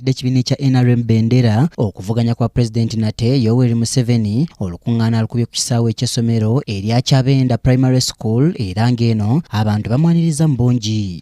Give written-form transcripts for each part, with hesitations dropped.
yakwatidde ekibiina kya NRM Bendera okuvuganya kwa President Nate Yoweri Museveni olukungaana alukubye ku kisaawe eky'essomero erya Kyabenda Primary School era ng'eno abantu bamwaniriza mu bungi.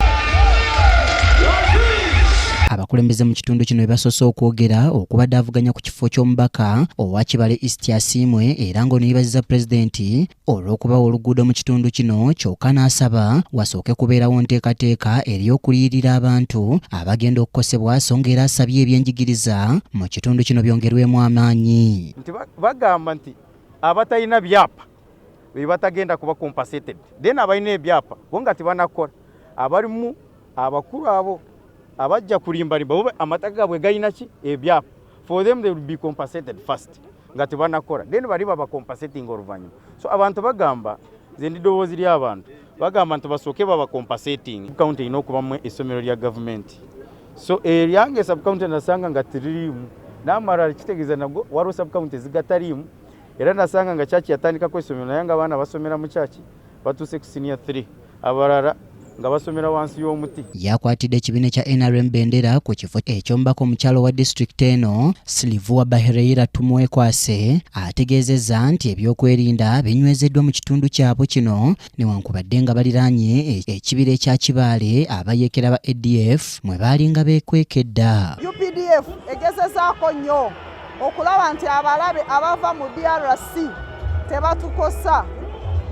Abakulembeze mu kitundu kino basoose okwogera okubadde avuganya ku kifo ky'omubaka owa Kibale East Asimwe era ng'ono yeebaziza Pulezidenti olw'okubawa oluguudo mu kitundu kino kyokka n'asaba wasooke kubeerawo nteekateeka eriy'okuliyirira abantu abagenda okukosebwa so ng'era asabye ebyenjigiriza mu kitundu kino byongerwemu amaanyi. Bagamba nti abatalina byapa be batagenda kuba compensated then abalina ebyapa bo nga tebanakola abalimu abakulu abo abajja kulimbalimba bo amataka gaabwe galina ki ebyapa for them they will be compensated first nga tebanakola then bali baba compensating oluvannyuma. So abantu bagamba ze ndidowoozi ly'abantu bagamba nti basooke baba compensating county ino okubamu essomero lya government. So eryange sub-county nasanga nga tiririmu n'amalala kitegeeza nabwo waliwo sub-county zigataliimu era nasanga nga kyaki yatandikako essomero naye nga abaana basomera mu kyaki batuuse ku senior 3 abalala nga basomera wansi y'omuti. Yakwatidde ekibiina kya NRM Bendera ku kifo eky'omubaka omukyalo wa district eno Silivua Bahereira Tumwekwase ategeezezza nti ebyokwerinda binywezeddwa mu kitundu kyabwe kino newankubadde nga baliraanye ekibira ekya Kibaale abayeekera ba ADF mwe baali nga beekwekedda. UPDF egezezaako nnyo okulaba nti abalabe abava mu DRC tebatukosa.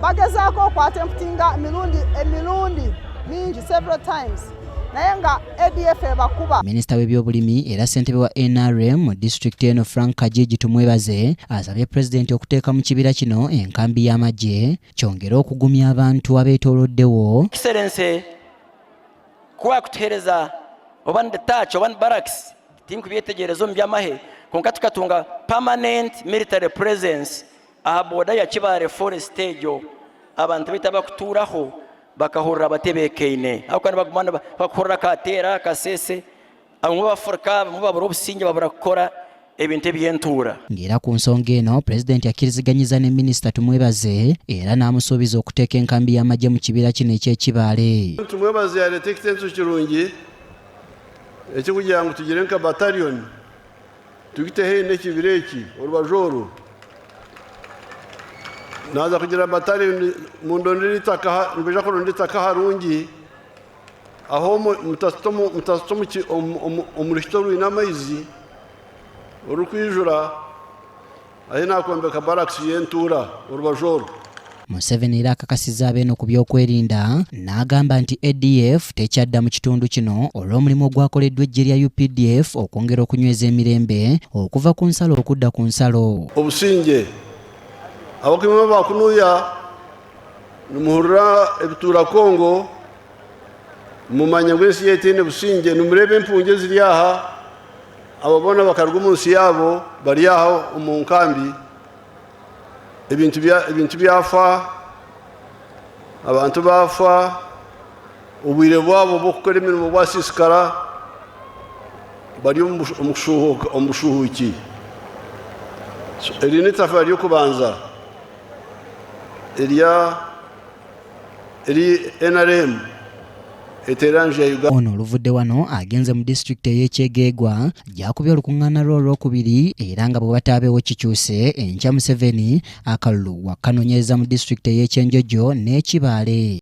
Bagezaako okwatemputinga emirundi mingi several times naye nga ADF ebakuba. Minisita w'ebyobulimi era ssentebe wa NRM mu district eno Frank Kajiji Tumwebaze asabye Pulezidenti okuteeka mu kibira kino enkambi y'amagye kyongera okugumya abantu abeetooloddewo. Excellency kuba kutuheereza oba ndetaaki oba barracks tinkubyetegerezo mu byamahe konka tukatunga permanent military presence aha boda ya Kibaale forest stage abantu bitaba kutuuraho bakahurira batebekeine akwana bagumana bakorera katera kasese abo bafurika abo babura obusinge babura kukora ebintu ebyentura. Ngera ku nsonga eno Pulezidenti akkiriziganyiza ne Minisita Tumwebaze era n'amusuubiza okuteeka enkambi y'amagye mu kibira kino eky'Ekibaale. Tumwebaze yaleeta ekitenso kirungi ekikugira ngu tugire nka battalion tukitehe n'ekibira eki olubajoro naza kugira battalion mundondera itaka nibija kurondera itaka harungi aho mutastomu omurishito rwina amaizi orukwijura ahe nakwembeka barracks y'entura olubajoro. Museveni era akakasizza abeeno ku byokwerinda n'agamba nti ADF tekyadda mu kitundu kino olw'omulimu ogwakoleddwa eggye lya UPDF okwongera okunyweza emirembe okuva ku nsalo okudda ku nsalo. Obusinge abakima bakunuya numuhurira ebitura Kongo mumanya gwesi yetine businge numurebe empunge ziri aha ababona bakarwa umunsi yabo bari aho mu nkambi ebintu byafa abantu bafa ubwire bwabo bwo gukora imirimo bwasisikara bari omushuhuki. Eri ni tafari yo kubanza eri NRM eteranje ya Uganda. Ono oluvudde wano agenze mu district ey'Ekyegeegwa gyakubye olukungaana lwe olwokubiri era nga bwe bataabeewo kikyuse enkya Museveni akalulu wakanoonyereza mu district ey'Ekyenjojo n'Ekibaale.